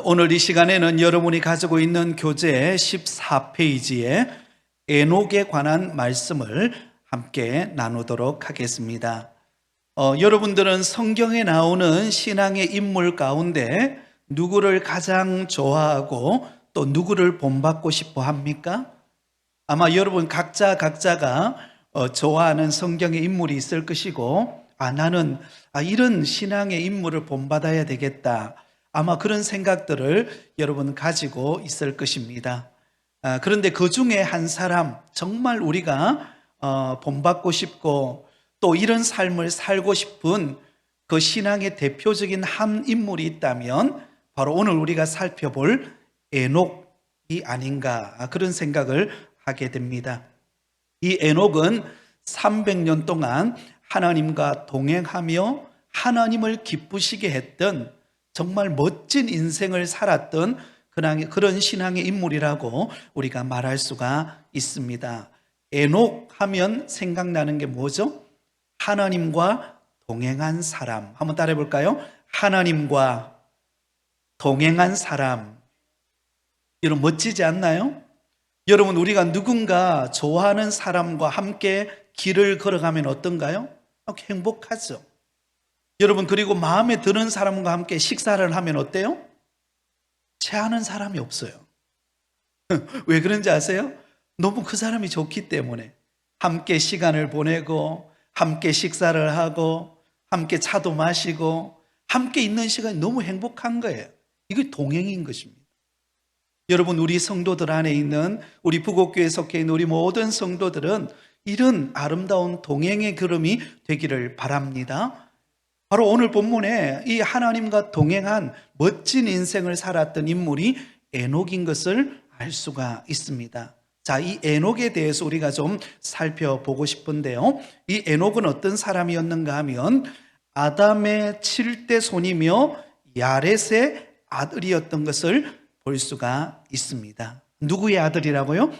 오늘 이 시간에는 여러분이 가지고 있는 교재 14페이지에 에녹에 관한 말씀을 함께 나누도록 하겠습니다. 여러분들은 성경에 나오는 신앙의 인물 가운데 누구를 가장 좋아하고 또 누구를 본받고 싶어 합니까? 아마 여러분 각자가 좋아하는 성경의 인물이 있을 것이고, 나는 이런 신앙의 인물을 본받아야 되겠다, 아마 그런 생각들을 여러분 가지고 있을 것입니다. 그런데 그 중에 한 사람, 정말 우리가 본받고 싶고 또 이런 삶을 살고 싶은 그 신앙의 대표적인 한 인물이 있다면 바로 오늘 우리가 살펴볼 에녹이 아닌가, 그런 생각을 하게 됩니다. 이 에녹은 300년 동안 하나님과 동행하며 하나님을 기쁘시게 했던 정말 멋진 인생을 살았던 그런 신앙의 인물이라고 우리가 말할 수가 있습니다. 에녹 하면 생각나는 게 뭐죠? 하나님과 동행한 사람. 한번 따라해 볼까요? 하나님과 동행한 사람. 여러분, 멋지지 않나요? 여러분, 우리가 누군가 좋아하는 사람과 함께 길을 걸어가면 어떤가요? 행복하죠. 여러분, 그리고 마음에 드는 사람과 함께 식사를 하면 어때요? 체하는 사람이 없어요. 왜 그런지 아세요? 너무 그 사람이 좋기 때문에. 함께 시간을 보내고 함께 식사를 하고 함께 차도 마시고 함께 있는 시간이 너무 행복한 거예요. 이게 동행인 것입니다. 여러분, 우리 성도들 안에 있는, 우리 부곡교회에 속해 있는 우리 모든 성도들은 이런 아름다운 동행의 걸음이 되기를 바랍니다. 바로 오늘 본문에 이 하나님과 동행한 멋진 인생을 살았던 인물이 에녹인 것을 알 수가 있습니다. 자, 이 에녹에 대해서 우리가 좀 살펴보고 싶은데요. 이 에녹은 어떤 사람이었는가 하면 아담의 7대 손이며 야렛의 아들이었던 것을 볼 수가 있습니다. 누구의 아들이라고요?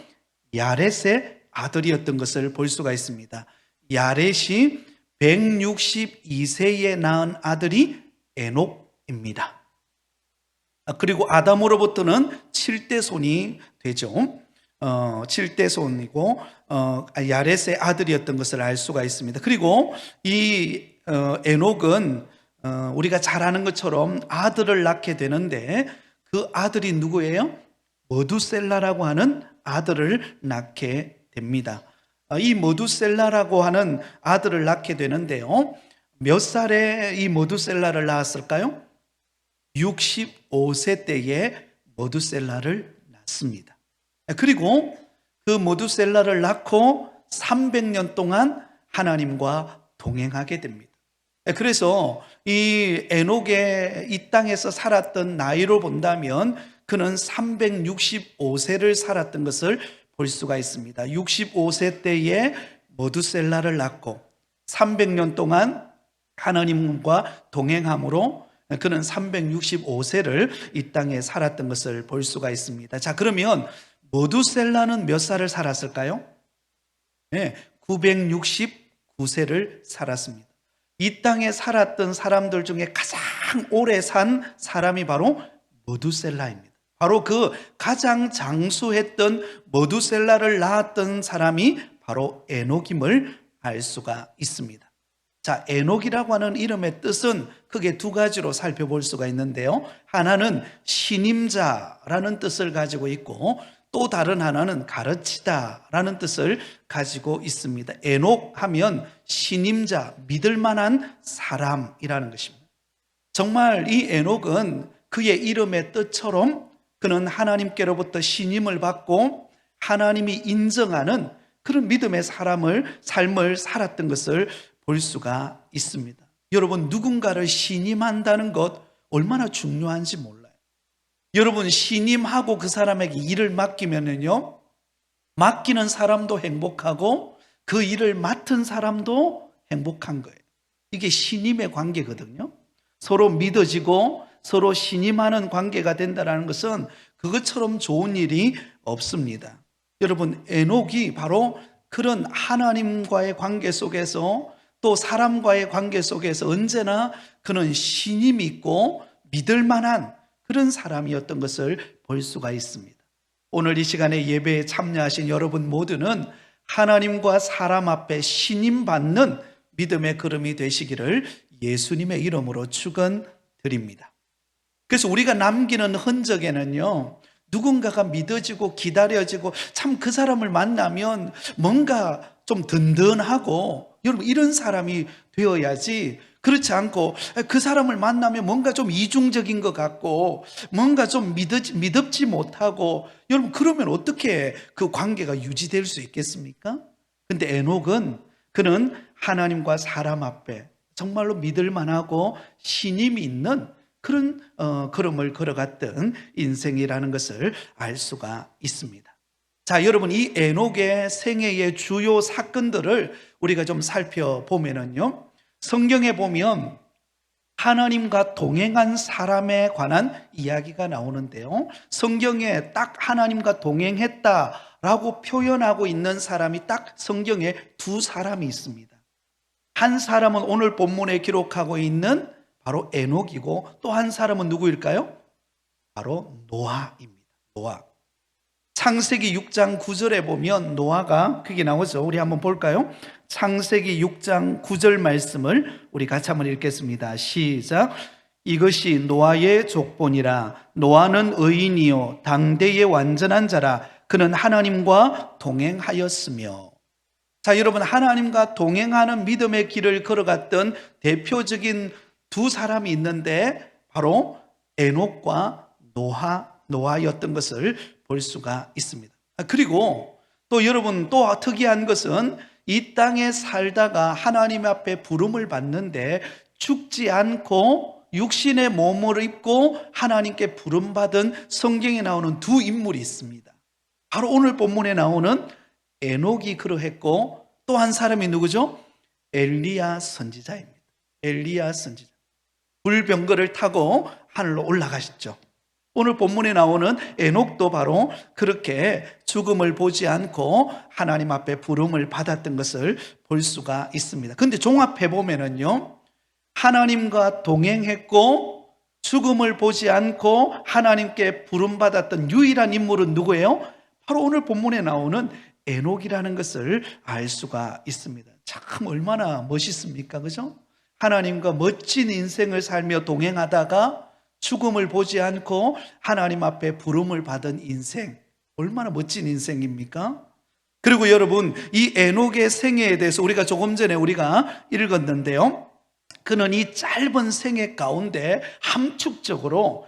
야렛의 아들이었던 것을 볼 수가 있습니다. 야렛이 162세에 낳은 아들이 에녹입니다. 그리고 아담으로부터는 7대 손이 되죠. 7대 손이고 야렛의 아들이었던 것을 알 수가 있습니다. 그리고 이 에녹은 우리가 잘 아는 것처럼 아들을 낳게 되는데 그 아들이 누구예요? 머두셀라라고 하는 아들을 낳게 됩니다. 이 머두셀라라고 하는 아들을 낳게 되는데요, 몇 살에 이 머두셀라를 낳았을까요? 65세 때에 머두셀라를 낳습니다. 그리고 그 머두셀라를 낳고 300년 동안 하나님과 동행하게 됩니다. 그래서 이 에녹의 이 땅에서 살았던 나이로 본다면 그는 365세를 살았던 것을 볼 수가 있습니다. 65세 때에 머두셀라를 낳고 300년 동안 하나님과 동행함으로 그는 365세를 이 땅에 살았던 것을 볼 수가 있습니다. 자, 그러면 머두셀라는 몇 살을 살았을까요? 네, 969세를 살았습니다. 이 땅에 살았던 사람들 중에 가장 오래 산 사람이 바로 머두셀라입니다. 바로 그 가장 장수했던 머두셀라를 낳았던 사람이 바로 에녹임을 알 수가 있습니다. 자, 에녹이라고 하는 이름의 뜻은 크게 두 가지로 살펴볼 수가 있는데요. 하나는 신임자라는 뜻을 가지고 있고 또 다른 하나는 가르치다라는 뜻을 가지고 있습니다. 에녹 하면 신임자, 믿을 만한 사람이라는 것입니다. 정말 이 에녹은 그의 이름의 뜻처럼 그는 하나님께로부터 신임을 받고 하나님이 인정하는 그런 믿음의 삶을 살았던 것을 볼 수가 있습니다. 여러분, 누군가를 신임한다는 것 얼마나 중요한지 몰라요. 여러분, 신임하고 그 사람에게 일을 맡기면요, 맡기는 사람도 행복하고 그 일을 맡은 사람도 행복한 거예요. 이게 신임의 관계거든요. 서로 믿어지고 서로 신임하는 관계가 된다는 것은 그것처럼 좋은 일이 없습니다. 여러분, 에녹이 바로 그런 하나님과의 관계 속에서 또 사람과의 관계 속에서 언제나 그는 신임이 있고 믿을 만한 그런 사람이었던 것을 볼 수가 있습니다. 오늘 이 시간에 예배에 참여하신 여러분 모두는 하나님과 사람 앞에 신임받는 믿음의 걸음이 되시기를 예수님의 이름으로 축원드립니다. 그래서 우리가 남기는 흔적에는요, 누군가가 믿어지고 기다려지고 참 그 사람을 만나면 뭔가 좀 든든하고, 여러분 이런 사람이 되어야지, 그렇지 않고 그 사람을 만나면 뭔가 좀 이중적인 것 같고 뭔가 좀 믿음지 못하고, 여러분 그러면 어떻게 그 관계가 유지될 수 있겠습니까? 근데 에녹은 그는 하나님과 사람 앞에 정말로 믿을 만하고 신임이 있는 그런 걸음을 걸어갔던 인생이라는 것을 알 수가 있습니다. 자, 여러분 이 에녹의 생애의 주요 사건들을 우리가 좀 살펴보면은요, 성경에 보면 하나님과 동행한 사람에 관한 이야기가 나오는데요, 성경에 딱 하나님과 동행했다라고 표현하고 있는 사람이 딱 성경에 두 사람이 있습니다. 한 사람은 오늘 본문에 기록하고 있는 바로 에녹이고, 또 한 사람은 누구일까요? 바로 노아입니다. 노아. 창세기 6장 9절에 보면 노아가 그게 나오죠. 우리 한번 볼까요? 창세기 6장 9절 말씀을 우리 같이 한번 읽겠습니다. 시작. 이것이 노아의 족본이라. 노아는 의인이요 당대의 완전한 자라. 그는 하나님과 동행하였으며. 자, 여러분 하나님과 동행하는 믿음의 길을 걸어갔던 대표적인 두 사람이 있는데 바로 에녹과 노아였던 것을 볼 수가 있습니다. 그리고 또 여러분 또 특이한 것은 이 땅에 살다가 하나님 앞에 부름을 받는데 죽지 않고 육신의 몸을 입고 하나님께 부름받은 성경에 나오는 두 인물이 있습니다. 바로 오늘 본문에 나오는 에녹이 그러했고, 또 한 사람이 누구죠? 엘리야 선지자입니다. 엘리야 선지자. 불병거를 타고 하늘로 올라가셨죠. 오늘 본문에 나오는 에녹도 바로 그렇게 죽음을 보지 않고 하나님 앞에 부름을 받았던 것을 볼 수가 있습니다. 그런데 종합해 보면은요, 하나님과 동행했고 죽음을 보지 않고 하나님께 부름받았던 유일한 인물은 누구예요? 바로 오늘 본문에 나오는 에녹이라는 것을 알 수가 있습니다. 참 얼마나 멋있습니까? 그죠? 하나님과 멋진 인생을 살며 동행하다가 죽음을 보지 않고 하나님 앞에 부름을 받은 인생, 얼마나 멋진 인생입니까? 그리고 여러분 이 에녹의 생애에 대해서 우리가 조금 전에 우리가 읽었는데요, 그는 이 짧은 생애 가운데 함축적으로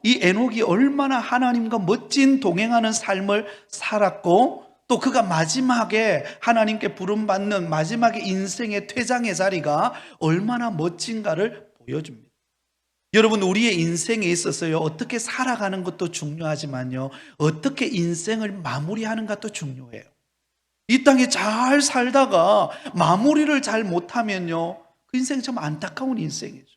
이 에녹이 얼마나 하나님과 멋진 동행하는 삶을 살았고, 또 그가 마지막에 하나님께 부름받는 마지막에 인생의 퇴장의 자리가 얼마나 멋진가를 보여줍니다. 여러분 우리의 인생에 있어서요, 어떻게 살아가는 것도 중요하지만요, 어떻게 인생을 마무리하는 것도 중요해요. 이 땅에 잘 살다가 마무리를 잘 못하면요, 그 인생 참 안타까운 인생이죠.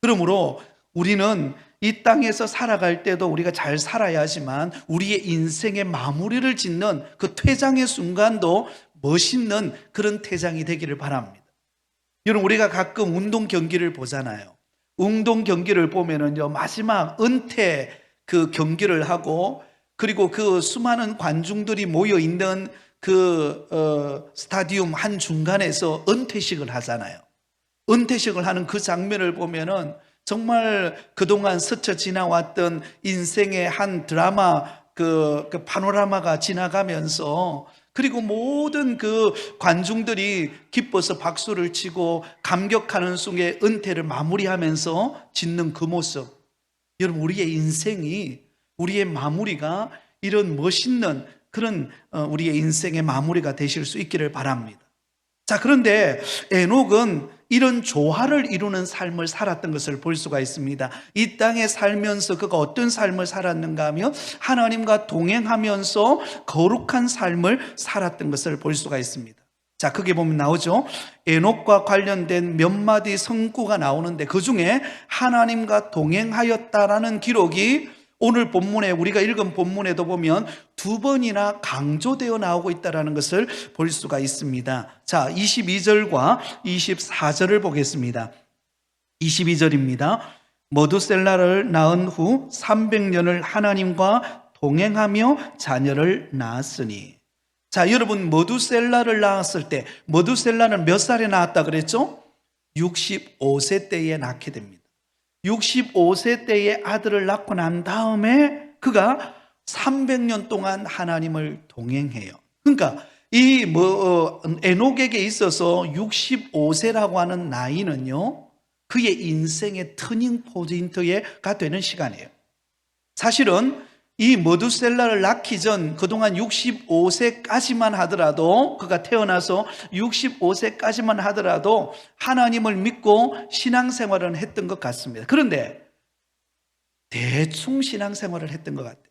그러므로 우리는 이 땅에서 살아갈 때도 우리가 잘 살아야 하지만 우리의 인생의 마무리를 짓는 그 퇴장의 순간도 멋있는 그런 퇴장이 되기를 바랍니다. 여러분 우리가 가끔 운동 경기를 보잖아요. 운동 경기를 보면은요, 마지막 은퇴 그 경기를 하고, 그리고 그 수많은 관중들이 모여 있는 그 스타디움 한 중간에서 은퇴식을 하잖아요. 은퇴식을 하는 그 장면을 보면은 정말 그동안 스쳐 지나왔던 인생의 한 드라마 그 파노라마가 지나가면서, 그리고 모든 그 관중들이 기뻐서 박수를 치고 감격하는 순간 은퇴를 마무리하면서 짓는 그 모습, 여러분 우리의 인생이, 우리의 마무리가 이런 멋있는 그런 우리의 인생의 마무리가 되실 수 있기를 바랍니다. 자, 그런데 에녹은 이런 조화를 이루는 삶을 살았던 것을 볼 수가 있습니다. 이 땅에 살면서 그가 어떤 삶을 살았는가 하면 하나님과 동행하면서 거룩한 삶을 살았던 것을 볼 수가 있습니다. 자, 거기에 보면 나오죠. 에녹과 관련된 몇 마디 성구가 나오는데 그 중에 하나님과 동행하였다라는 기록이 오늘 본문에, 우리가 읽은 본문에도 보면 두 번이나 강조되어 나오고 있다는 것을 볼 수가 있습니다. 자, 22절과 24절을 보겠습니다. 22절입니다. 머두셀라를 낳은 후 300년을 하나님과 동행하며 자녀를 낳았으니. 자, 여러분, 머두셀라를 낳았을 때, 머두셀라는 몇 살에 낳았다 그랬죠? 65세 때에 낳게 됩니다. 65세 때에 아들을 낳고 난 다음에 그가 300년 동안 하나님을 동행해요. 그러니까 이 에녹에게 있어서 65세라고 하는 나이는요, 그의 인생의 터닝 포인트가 되는 시간이에요. 사실은 이 머두셀라를 낳기 전 그동안 65세까지만 하더라도, 그가 태어나서 65세까지만 하더라도 하나님을 믿고 신앙생활을 했던 것 같습니다. 그런데 대충 신앙생활을 했던 것 같아요.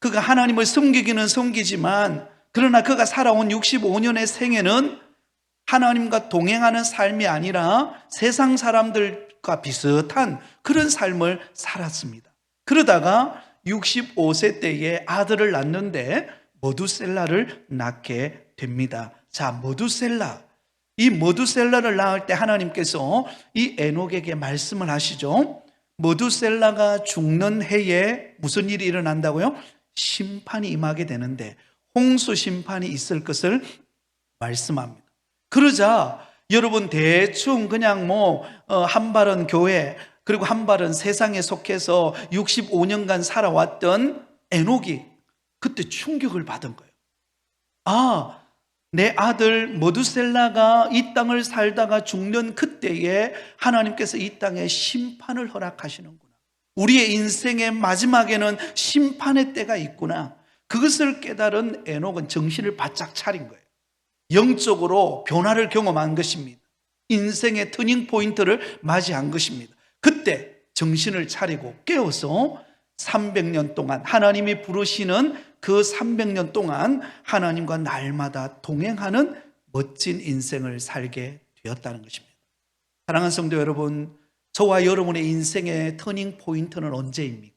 그가 하나님을 섬기기는 섬기지만, 그러나 그가 살아온 65년의 생애는 하나님과 동행하는 삶이 아니라 세상 사람들과 비슷한 그런 삶을 살았습니다. 그러다가 65세 때에 아들을 낳는데 머두셀라를 낳게 됩니다. 자, 이 머두셀라를 낳을 때 하나님께서 이 에녹에게 말씀을 하시죠. 머두셀라가 죽는 해에 무슨 일이 일어난다고요? 심판이 임하게 되는데 홍수 심판이 있을 것을 말씀합니다. 그러자 여러분, 대충 그냥 한 발은 교회, 그리고 한 발은 세상에 속해서 65년간 살아왔던 에녹이 그때 충격을 받은 거예요. 아, 내 아들 머두셀라가 이 땅을 살다가 죽는 그때에 하나님께서 이 땅에 심판을 허락하시는구나. 우리의 인생의 마지막에는 심판의 때가 있구나. 그것을 깨달은 에녹은 정신을 바짝 차린 거예요. 영적으로 변화를 경험한 것입니다. 인생의 터닝 포인트를 맞이한 것입니다. 그때 정신을 차리고 깨어서 300년 동안 하나님이 부르시는 그 300년 동안 하나님과 날마다 동행하는 멋진 인생을 살게 되었다는 것입니다. 사랑하는 성도 여러분, 저와 여러분의 인생의 터닝 포인트는 언제입니까?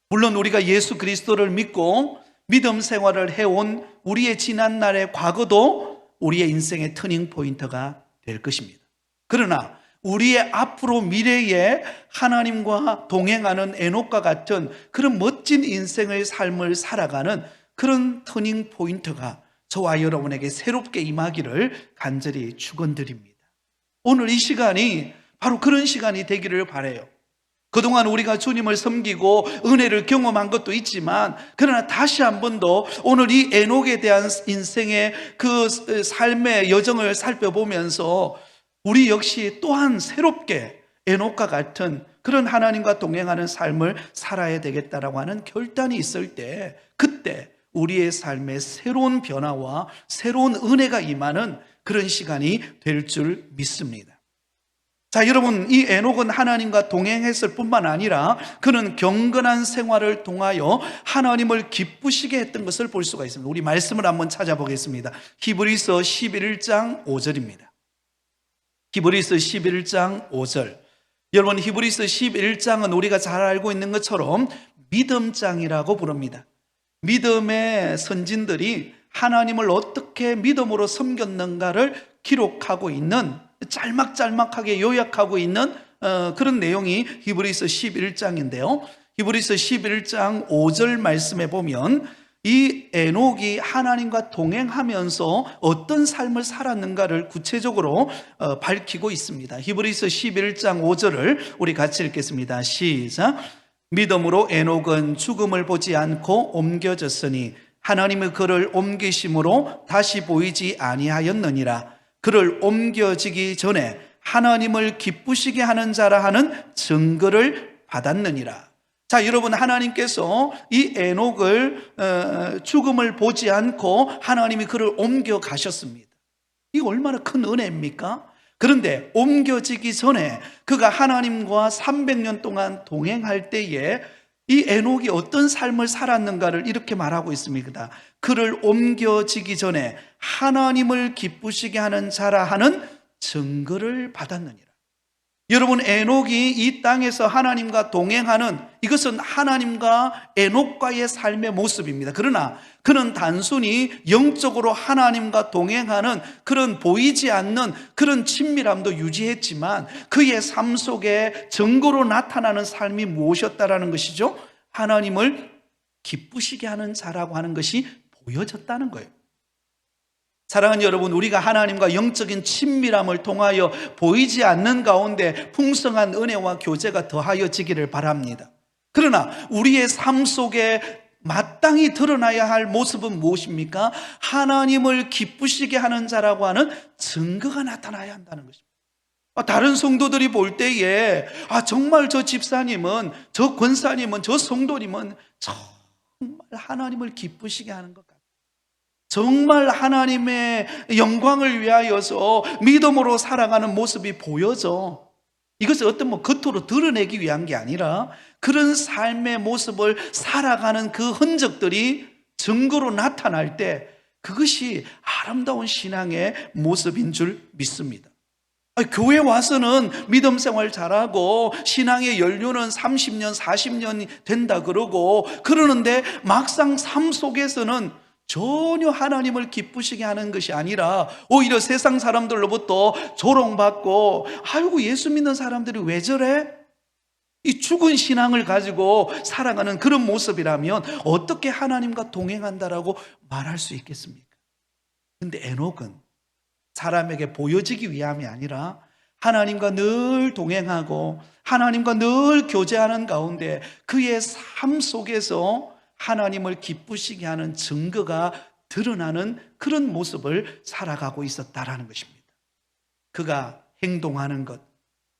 물론 우리가 예수 그리스도를 믿고 믿음 생활을 해온 우리의 지난날의 과거도 우리의 인생의 터닝 포인트가 될 것입니다. 그러나 우리의 앞으로 미래에 하나님과 동행하는 에녹과 같은 그런 멋진 인생의 삶을 살아가는 그런 터닝 포인트가 저와 여러분에게 새롭게 임하기를 간절히 축원드립니다. 오늘 이 시간이 바로 그런 시간이 되기를 바라요. 그동안 우리가 주님을 섬기고 은혜를 경험한 것도 있지만, 그러나 다시 한 번 더 오늘 이 에녹에 대한 인생의 그 삶의 여정을 살펴보면서 우리 역시 또한 새롭게 에녹과 같은 그런 하나님과 동행하는 삶을 살아야 되겠다라고 하는 결단이 있을 때, 그때 우리의 삶에 새로운 변화와 새로운 은혜가 임하는 그런 시간이 될 줄 믿습니다. 자, 여러분, 이 에녹은 하나님과 동행했을 뿐만 아니라 그는 경건한 생활을 통하여 하나님을 기쁘시게 했던 것을 볼 수가 있습니다. 우리 말씀을 한번 찾아보겠습니다. 히브리서 11장 5절입니다. 히브리서 11장 5절. 여러분, 히브리서 11장은 우리가 잘 알고 있는 것처럼 믿음장이라고 부릅니다. 믿음의 선진들이 하나님을 어떻게 믿음으로 섬겼는가를 기록하고 있는, 짤막짤막하게 요약하고 있는 그런 내용이 히브리서 11장인데요. 히브리서 11장 5절 말씀에 보면 이 에녹이 하나님과 동행하면서 어떤 삶을 살았는가를 구체적으로 밝히고 있습니다. 히브리서 11장 5절을 우리 같이 읽겠습니다. 시작. 믿음으로 에녹은 죽음을 보지 않고 옮겨졌으니 하나님의 그를 옮기심으로 다시 보이지 아니하였느니라. 그를 옮겨지기 전에 하나님을 기쁘시게 하는 자라 하는 증거를 받았느니라. 자, 여러분, 하나님께서 이 에녹을 죽음을 보지 않고 하나님이 그를 옮겨 가셨습니다. 이거 얼마나 큰 은혜입니까? 그런데 옮겨지기 전에 그가 하나님과 300년 동안 동행할 때에 이 에녹이 어떤 삶을 살았는가를 이렇게 말하고 있습니다. 그를 옮겨지기 전에 하나님을 기쁘시게 하는 자라 하는 증거를 받았느니라. 여러분, 에녹이 이 땅에서 하나님과 동행하는, 이것은 하나님과 에녹과의 삶의 모습입니다. 그러나 그는 단순히 영적으로 하나님과 동행하는 그런 보이지 않는 그런 친밀함도 유지했지만 그의 삶 속에 증거로 나타나는 삶이 무엇이었다라는 것이죠? 하나님을 기쁘시게 하는 자라고 하는 것이 보여졌다는 거예요. 사랑하는 여러분, 우리가 하나님과 영적인 친밀함을 통하여 보이지 않는 가운데 풍성한 은혜와 교제가 더하여지기를 바랍니다. 그러나 우리의 삶 속에 마땅히 드러나야 할 모습은 무엇입니까? 하나님을 기쁘시게 하는 자라고 하는 증거가 나타나야 한다는 것입니다. 다른 성도들이 볼 때에 정말 저 집사님은, 저 권사님은, 저 성도님은 정말 하나님을 기쁘시게 하는 것 같아요. 정말 하나님의 영광을 위하여서 믿음으로 살아가는 모습이 보여져. 이것을 어떤 겉으로 드러내기 위한 게 아니라 그런 삶의 모습을 살아가는 그 흔적들이 증거로 나타날 때 그것이 아름다운 신앙의 모습인 줄 믿습니다. 교회 와서는 믿음 생활 잘하고 신앙의 연륜은 30년, 40년이 된다 그러는데 막상 삶 속에서는 전혀 하나님을 기쁘시게 하는 것이 아니라 오히려 세상 사람들로부터 조롱받고, 아이고 예수 믿는 사람들이 왜 저래? 이 죽은 신앙을 가지고 살아가는 그런 모습이라면 어떻게 하나님과 동행한다라고 말할 수 있겠습니까? 근데 에녹은 사람에게 보여지기 위함이 아니라 하나님과 늘 동행하고 하나님과 늘 교제하는 가운데 그의 삶 속에서 하나님을 기쁘시게 하는 증거가 드러나는 그런 모습을 살아가고 있었다라는 것입니다. 그가 행동하는 것,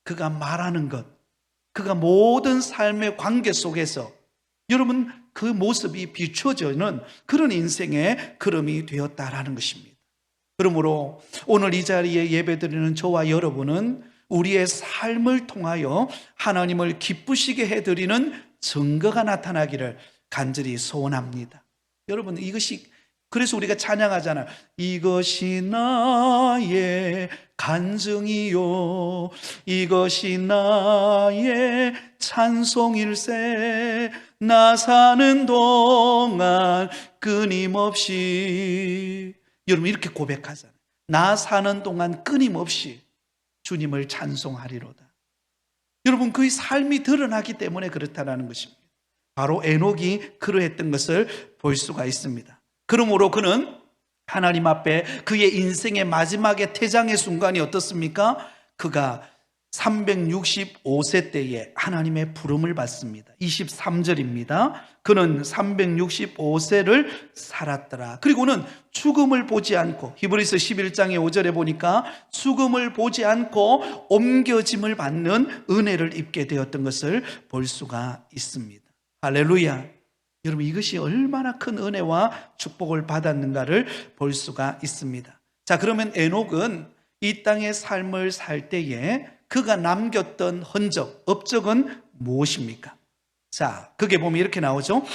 그가 말하는 것, 그가 모든 삶의 관계 속에서 여러분 그 모습이 비춰지는 그런 인생의 걸음이 되었다라는 것입니다. 그러므로 오늘 이 자리에 예배드리는 저와 여러분은 우리의 삶을 통하여 하나님을 기쁘시게 해드리는 증거가 나타나기를 간절히 소원합니다. 여러분, 이것이, 그래서 우리가 찬양하잖아요. 이것이 나의 간증이요, 이것이 나의 찬송일세, 나 사는 동안 끊임없이. 여러분, 이렇게 고백하잖아요. 나 사는 동안 끊임없이 주님을 찬송하리로다. 여러분, 그의 삶이 드러나기 때문에 그렇다는 것입니다. 바로 에녹이 그러했던 것을 볼 수가 있습니다. 그러므로 그는 하나님 앞에 그의 인생의 마지막의 퇴장의 순간이 어떻습니까? 그가 365세 때에 하나님의 부름을 받습니다. 23절입니다. 그는 365세를 살았더라. 그리고는 죽음을 보지 않고, 히브리서 11장의 5절에 보니까 죽음을 보지 않고 옮겨짐을 받는 은혜를 입게 되었던 것을 볼 수가 있습니다. 할렐루야. 여러분, 이것이 얼마나 큰 은혜와 축복을 받았는가를 볼 수가 있습니다. 자, 그러면 에녹은 이 땅의 삶을 살 때에 그가 남겼던 흔적, 업적은 무엇입니까? 자, 그게 보면 이렇게 나오죠.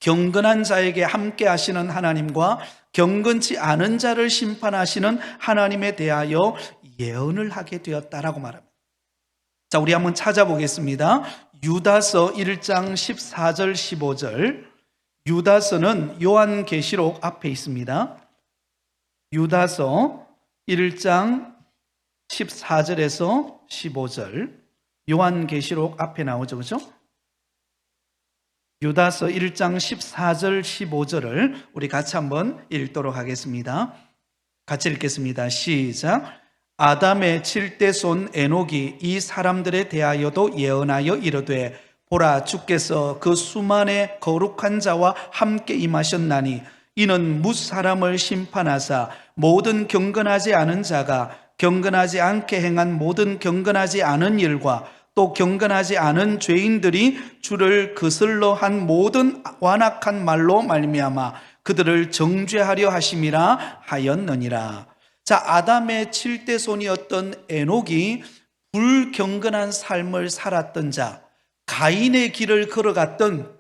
경건한 자에게 함께 하시는 하나님과 경건치 않은 자를 심판하시는 하나님에 대하여 예언을 하게 되었다라고 말합니다. 자, 우리 한번 찾아보겠습니다. 유다서 1장 14절 15절. 유다서는 요한계시록 앞에 있습니다. 유다서 1장 14절에서 15절. 요한계시록 앞에 나오죠, 그렇죠? 유다서 1장 14절 15절을 우리 같이 한번 읽도록 하겠습니다. 같이 읽겠습니다. 시작. 아담의 7대 손 에녹이 이 사람들에 대하여도 예언하여 이르되 보라, 주께서 그 수만의 거룩한 자와 함께 임하셨나니 이는 뭇 사람을 심판하사 모든 경건하지 않은 자가 경건하지 않게 행한 모든 경건하지 않은 일과 또 경건하지 않은 죄인들이 주를 거슬러 한 모든 완악한 말로 말미암아 그들을 정죄하려 하심이라 하였느니라. 자, 아담의 7대 손이었던 에녹이 불경건한 삶을 살았던 자, 가인의 길을 걸어갔던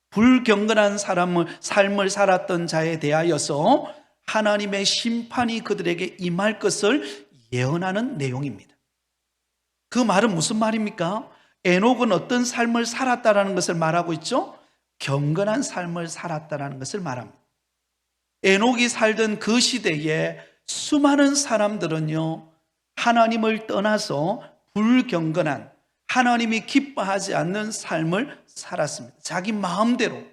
불경건한 삶을 살았던 자에 대하여서 하나님의 심판이 그들에게 임할 것을 예언하는 내용입니다. 그 말은 무슨 말입니까? 에녹은 어떤 삶을 살았다라는 것을 말하고 있죠? 경건한 삶을 살았다라는 것을 말합니다. 에녹이 살던 그 시대에 수많은 사람들은요, 하나님을 떠나서 불경건한, 하나님이 기뻐하지 않는 삶을 살았습니다. 자기 마음대로,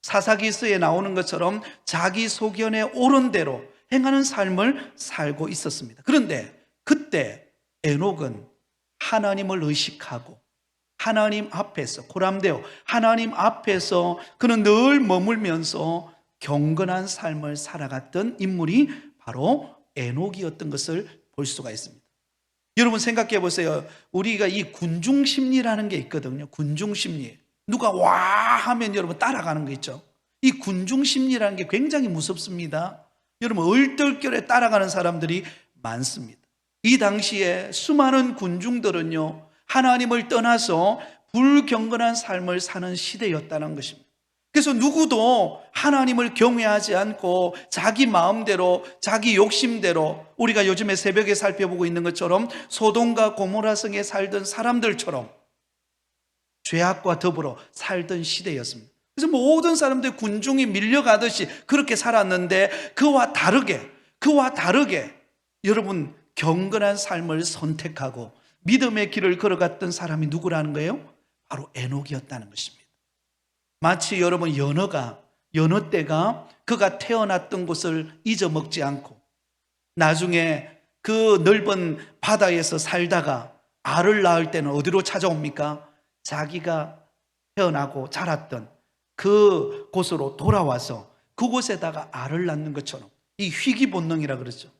사사기서에 나오는 것처럼 자기 소견에 옳은 대로 행하는 삶을 살고 있었습니다. 그런데 그때 에녹은 하나님을 의식하고 하나님 앞에서, 고람되어 하나님 앞에서 그는 늘 머물면서 경건한 삶을 살아갔던 인물이 바로 에녹이었던 것을 볼 수가 있습니다. 여러분 생각해 보세요. 우리가 이 군중심리라는 게 있거든요. 군중심리. 누가 와 하면 여러분 따라가는 거 있죠. 이 군중심리라는 게 굉장히 무섭습니다. 여러분 얼떨결에 따라가는 사람들이 많습니다. 이 당시에 수많은 군중들은요, 하나님을 떠나서 불경건한 삶을 사는 시대였다는 것입니다. 그래서 누구도 하나님을 경외하지 않고 자기 마음대로, 자기 욕심대로, 우리가 요즘에 새벽에 살펴보고 있는 것처럼 소돔과 고모라 성에 살던 사람들처럼 죄악과 더불어 살던 시대였습니다. 그래서 모든 사람들이 군중이 밀려가듯이 그렇게 살았는데 그와 다르게 여러분 경건한 삶을 선택하고 믿음의 길을 걸어갔던 사람이 누구라는 거예요? 바로 에녹이었다는 것입니다. 마치 여러분 연어 떼가 그가 태어났던 곳을 잊어먹지 않고 나중에 그 넓은 바다에서 살다가 알을 낳을 때는 어디로 찾아옵니까? 자기가 태어나고 자랐던 그 곳으로 돌아와서 그곳에다가 알을 낳는 것처럼, 이 희귀 본능이라 그러죠.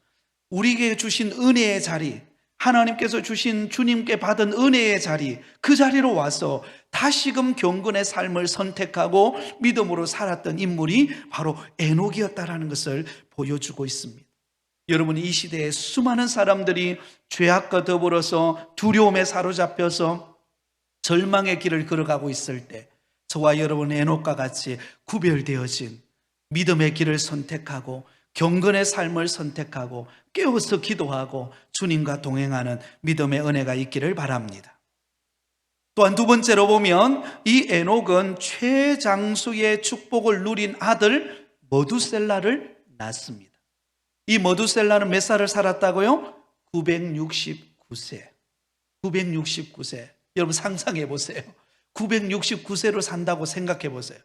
우리에게 주신 은혜의 자리, 하나님께서 주신 주님께 받은 은혜의 자리, 그 자리로 와서 다시금 경건의 삶을 선택하고 믿음으로 살았던 인물이 바로 에녹이었다라는 것을 보여주고 있습니다. 여러분, 이 시대에 수많은 사람들이 죄악과 더불어서 두려움에 사로잡혀서 절망의 길을 걸어가고 있을 때 저와 여러분 에녹과 같이 구별되어진 믿음의 길을 선택하고 경건의 삶을 선택하고 깨어서 기도하고 주님과 동행하는 믿음의 은혜가 있기를 바랍니다. 또한 두 번째로 보면 이 에녹은 최장수의 축복을 누린 아들 머두셀라를 낳습니다. 이 머두셀라는 몇 살을 살았다고요? 969세. 969세. 여러분 상상해 보세요. 969세로 산다고 생각해 보세요.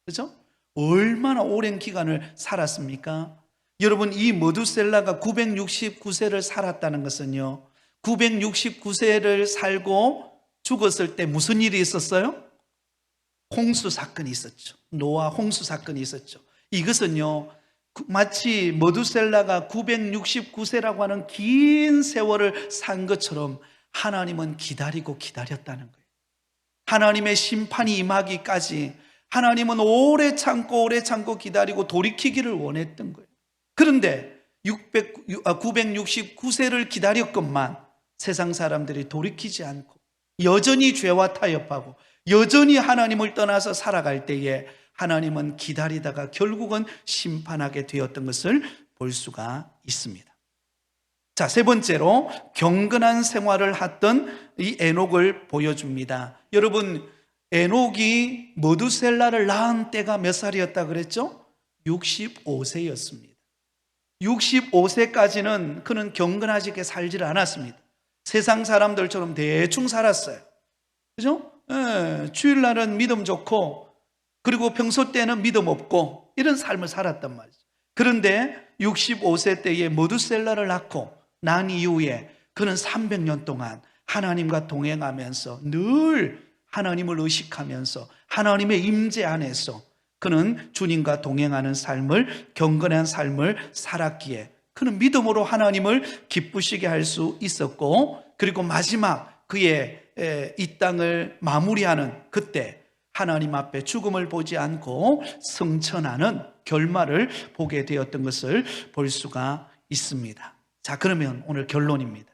그렇죠? 얼마나 오랜 기간을 살았습니까? 여러분, 이 머두셀라가 969세를 살았다는 것은요, 969세를 살고 죽었을 때 무슨 일이 있었어요? 홍수 사건이 있었죠. 노아 홍수 사건이 있었죠. 이것은요, 마치 머두셀라가 969세라고 하는 긴 세월을 산 것처럼 하나님은 기다리고 기다렸다는 거예요. 하나님의 심판이 임하기까지 하나님은 오래 참고 기다리고 돌이키기를 원했던 거예요. 그런데 969세를 기다렸건만 세상 사람들이 돌이키지 않고 여전히 죄와 타협하고 여전히 하나님을 떠나서 살아갈 때에 하나님은 기다리다가 결국은 심판하게 되었던 것을 볼 수가 있습니다. 자, 세 번째로 경건한 생활을 했던 이 에녹을 보여줍니다. 여러분, 에녹이 머두셀라를 낳은 때가 몇 살이었다 그랬죠? 65세였습니다. 65세까지는 그는 경건하게 살지를 않았습니다. 세상 사람들처럼 대충 살았어요. 그죠? 주일날은 믿음 좋고 그리고 평소 때는 믿음 없고 이런 삶을 살았단 말이죠. 그런데 65세 때에 머두셀라를 낳은 이후에 그는 300년 동안 하나님과 동행하면서 늘 하나님을 의식하면서 하나님의 임재 안에서 그는 주님과 동행하는 삶을, 경건한 삶을 살았기에 그는 믿음으로 하나님을 기쁘시게 할 수 있었고, 그리고 마지막 그의 이 땅을 마무리하는 그때 하나님 앞에 죽음을 보지 않고 승천하는 결말을 보게 되었던 것을 볼 수가 있습니다. 자, 그러면 오늘 결론입니다.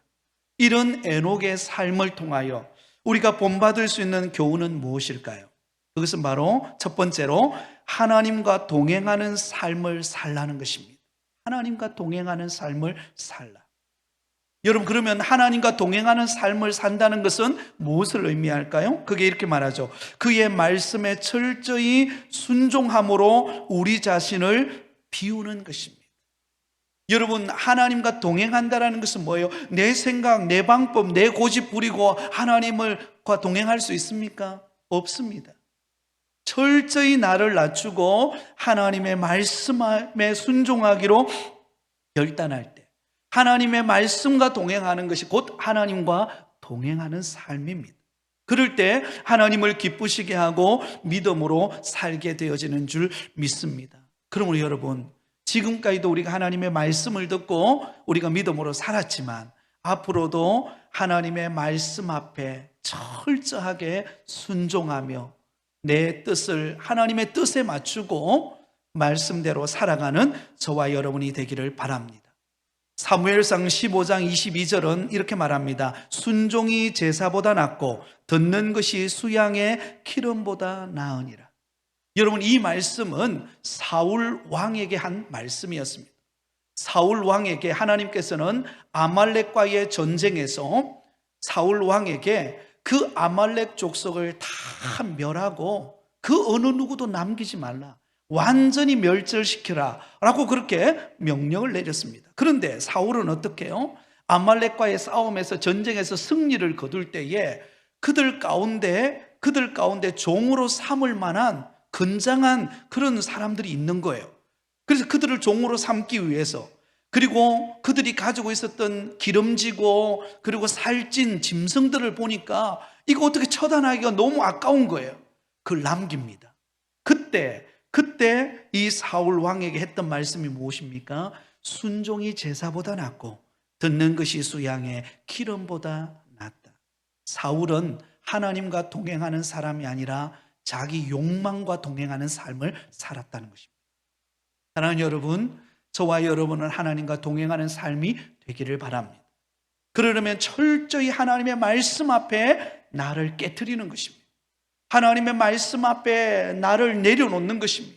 이런 에녹의 삶을 통하여 우리가 본받을 수 있는 교훈은 무엇일까요? 그것은 바로 첫 번째로 하나님과 동행하는 삶을 살라는 것입니다. 하나님과 동행하는 삶을 살라. 여러분, 그러면 하나님과 동행하는 삶을 산다는 것은 무엇을 의미할까요? 그게 이렇게 말하죠. 그의 말씀에 철저히 순종함으로 우리 자신을 비우는 것입니다. 여러분, 하나님과 동행한다는 것은 뭐예요? 내 생각, 내 방법, 내 고집 부리고 하나님과 동행할 수 있습니까? 없습니다. 철저히 나를 낮추고 하나님의 말씀에 순종하기로 결단할 때, 하나님의 말씀과 동행하는 것이 곧 하나님과 동행하는 삶입니다. 그럴 때 하나님을 기쁘시게 하고 믿음으로 살게 되어지는 줄 믿습니다. 그러므로 여러분, 지금까지도 우리가 하나님의 말씀을 듣고 우리가 믿음으로 살았지만 앞으로도 하나님의 말씀 앞에 철저하게 순종하며 내 뜻을 하나님의 뜻에 맞추고 말씀대로 살아가는 저와 여러분이 되기를 바랍니다. 사무엘상 15장 22절은 이렇게 말합니다. 순종이 제사보다 낫고 듣는 것이 수양의 기름보다 나으니라. 여러분, 이 말씀은 사울 왕에게 한 말씀이었습니다. 사울 왕에게 하나님께서는 아말렉과의 전쟁에서 사울 왕에게 그 아말렉 족속을 다 멸하고 그 어느 누구도 남기지 말라, 완전히 멸절시키라 라고 그렇게 명령을 내렸습니다. 그런데 사울은 어떻게 해요? 아말렉과의 싸움에서 전쟁에서 승리를 거둘 때에 그들 가운데 종으로 삼을 만한 건장한 그런 사람들이 있는 거예요. 그래서 그들을 종으로 삼기 위해서, 그리고 그들이 가지고 있었던 기름지고 그리고 살찐 짐승들을 보니까 이거 어떻게 처단하기가 너무 아까운 거예요. 그걸 남깁니다. 그때 이 사울 왕에게 했던 말씀이 무엇입니까? 순종이 제사보다 낫고 듣는 것이 수양의 기름보다 낫다. 사울은 하나님과 동행하는 사람이 아니라 자기 욕망과 동행하는 삶을 살았다는 것입니다. 사랑하는 여러분, 저와 여러분은 하나님과 동행하는 삶이 되기를 바랍니다. 그러려면 철저히 하나님의 말씀 앞에 나를 깨트리는 것입니다. 하나님의 말씀 앞에 나를 내려놓는 것입니다.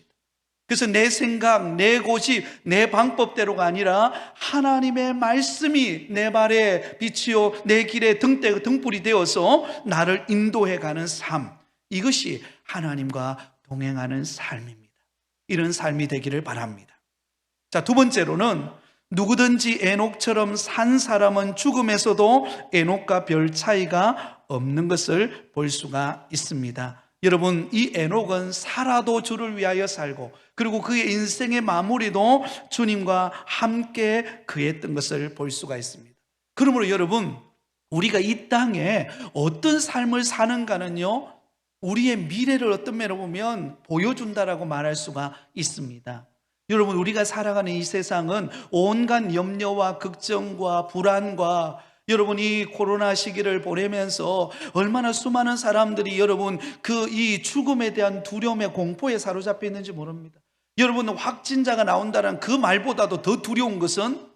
그래서 내 생각, 내 고집, 내 방법대로가 아니라 하나님의 말씀이 내 발에 빛이요 내 길에 등불이 되어서 나를 인도해가는 삶, 이것이 하나님과 동행하는 삶입니다. 이런 삶이 되기를 바랍니다. 자, 두 번째로는 누구든지 에녹처럼 산 사람은 죽음에서도 에녹과 별 차이가 없는 것을 볼 수가 있습니다. 여러분, 이 에녹은 살아도 주를 위하여 살고 그리고 그의 인생의 마무리도 주님과 함께 그했던 것을 볼 수가 있습니다. 그러므로 여러분, 우리가 이 땅에 어떤 삶을 사는가는요, 우리의 미래를 어떤 면으로 보면 보여준다라고 말할 수가 있습니다. 여러분, 우리가 살아가는 이 세상은 온갖 염려와 걱정과 불안과, 여러분 이 코로나 시기를 보내면서 얼마나 수많은 사람들이 여러분 이 죽음에 대한 두려움에 공포에 사로잡혀 있는지 모릅니다. 여러분, 확진자가 나온다는 그 말보다도 더 두려운 것은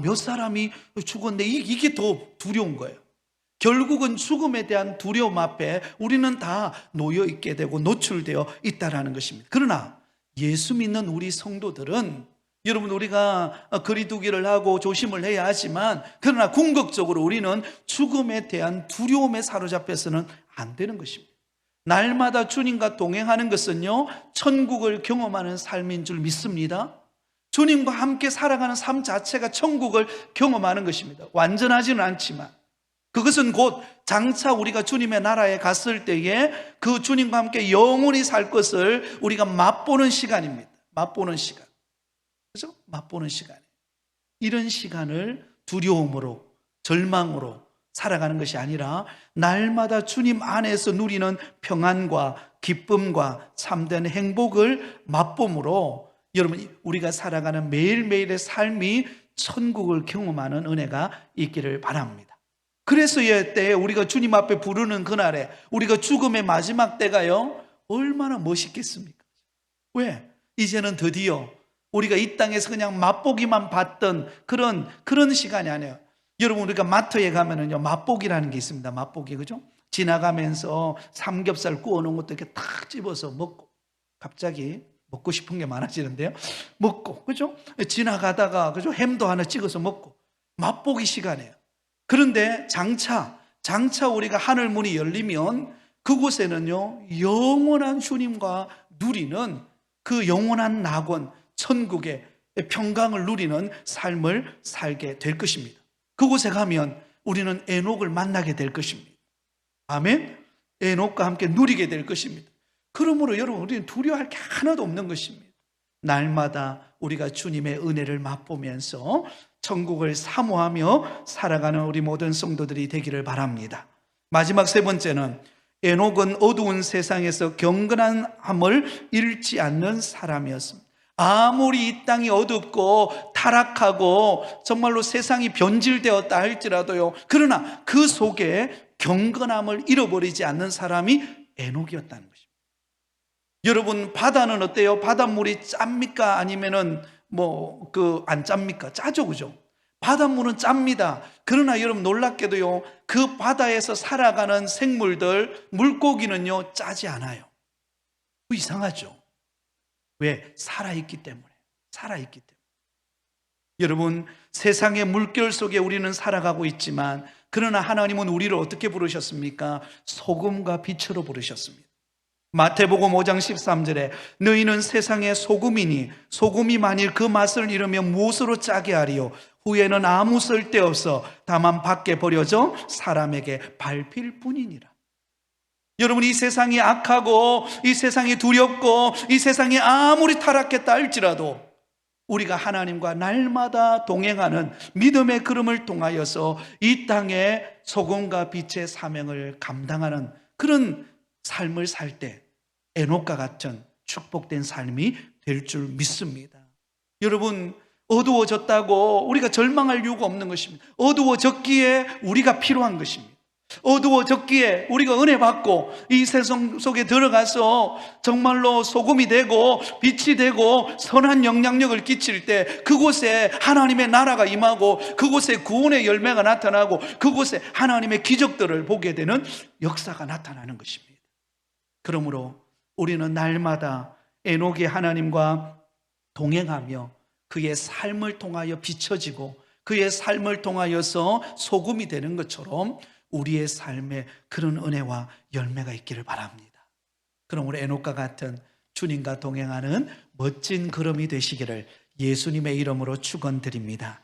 몇 사람이 죽었는데 이게 더 두려운 거예요. 결국은 죽음에 대한 두려움 앞에 우리는 다 놓여 있게 되고 노출되어 있다는 것입니다. 그러나 예수 믿는 우리 성도들은, 여러분, 우리가 거리두기를 하고 조심을 해야 하지만, 그러나 궁극적으로 우리는 죽음에 대한 두려움에 사로잡혀서는 안 되는 것입니다. 날마다 주님과 동행하는 것은요, 천국을 경험하는 삶인 줄 믿습니다. 주님과 함께 살아가는 삶 자체가 천국을 경험하는 것입니다. 완전하지는 않지만 그것은 곧 장차 우리가 주님의 나라에 갔을 때에 그 주님과 함께 영원히 살 것을 우리가 맛보는 시간입니다. 맛보는 시간. 그렇죠? 맛보는 시간. 이런 시간을 두려움으로, 절망으로 살아가는 것이 아니라 날마다 주님 안에서 누리는 평안과 기쁨과 참된 행복을 맛봄으로, 여러분, 우리가 살아가는 매일매일의 삶이 천국을 경험하는 은혜가 있기를 바랍니다. 그래서 이 때에 우리가 주님 앞에 부르는 그날에 우리가 죽음의 마지막 때가요, 얼마나 멋있겠습니까? 왜? 이제는 드디어 우리가 이 땅에서 그냥 맛보기만 봤던 그런 시간이 아니에요. 여러분, 우리가 마트에 가면은요, 맛보기라는 게 있습니다. 맛보기, 그죠? 지나가면서 삼겹살 구워놓은 것도 이렇게 탁 집어서 먹고, 갑자기 먹고 싶은 게 많아지는데요. 먹고, 그죠? 지나가다가, 그죠? 햄도 하나 찍어서 먹고, 맛보기 시간이에요. 그런데 장차 우리가 하늘 문이 열리면 그곳에는요, 영원한 주님과 누리는 그 영원한 낙원, 천국의 평강을 누리는 삶을 살게 될 것입니다. 그곳에 가면 우리는 에녹을 만나게 될 것입니다. 아멘? 에녹과 함께 누리게 될 것입니다. 그러므로 여러분, 우리는 두려워할 게 하나도 없는 것입니다. 날마다 우리가 주님의 은혜를 맛보면서 천국을 사모하며 살아가는 우리 모든 성도들이 되기를 바랍니다. 마지막 세 번째는, 에녹은 어두운 세상에서 경건함을 잃지 않는 사람이었습니다. 아무리 이 땅이 어둡고 타락하고 정말로 세상이 변질되었다 할지라도요, 그러나 그 속에 경건함을 잃어버리지 않는 사람이 에녹이었다는 것입니다. 여러분, 바다는 어때요? 바닷물이 짭니까? 아니면은 안 짭니까? 짜죠, 그죠? 바닷물은 짭니다. 그러나 여러분, 놀랍게도요, 그 바다에서 살아가는 생물들, 물고기는요, 짜지 않아요. 이상하죠? 왜? 살아있기 때문에. 여러분, 세상의 물결 속에 우리는 살아가고 있지만, 그러나 하나님은 우리를 어떻게 부르셨습니까? 소금과 빛으로 부르셨습니다. 마태복음 5장 13절에 너희는 세상의 소금이니 소금이 만일 그 맛을 잃으면 무엇으로 짜게 하리요? 후에는 아무 쓸데없어 다만 밖에 버려져 사람에게 밟힐 뿐이니라. 여러분, 이 세상이 악하고 이 세상이 두렵고 이 세상이 아무리 타락했다 할지라도 우리가 하나님과 날마다 동행하는 믿음의 걸음을 통하여서 이 땅에 소금과 빛의 사명을 감당하는 그런 삶을 살 때 에녹과 같은 축복된 삶이 될 줄 믿습니다. 여러분, 어두워졌다고 우리가 절망할 이유가 없는 것입니다. 어두워졌기에 우리가 필요한 것입니다. 어두워졌기에 우리가 은혜 받고 이 세상 속에 들어가서 정말로 소금이 되고 빛이 되고 선한 영향력을 끼칠 때 그곳에 하나님의 나라가 임하고 그곳에 구원의 열매가 나타나고 그곳에 하나님의 기적들을 보게 되는 역사가 나타나는 것입니다. 그러므로 우리는 날마다 에녹이 하나님과 동행하며 그의 삶을 통하여 비춰지고 그의 삶을 통하여서 소금이 되는 것처럼 우리의 삶에 그런 은혜와 열매가 있기를 바랍니다. 그러므로 에녹과 같은 주님과 동행하는 멋진 걸음이 되시기를 예수님의 이름으로 축원드립니다.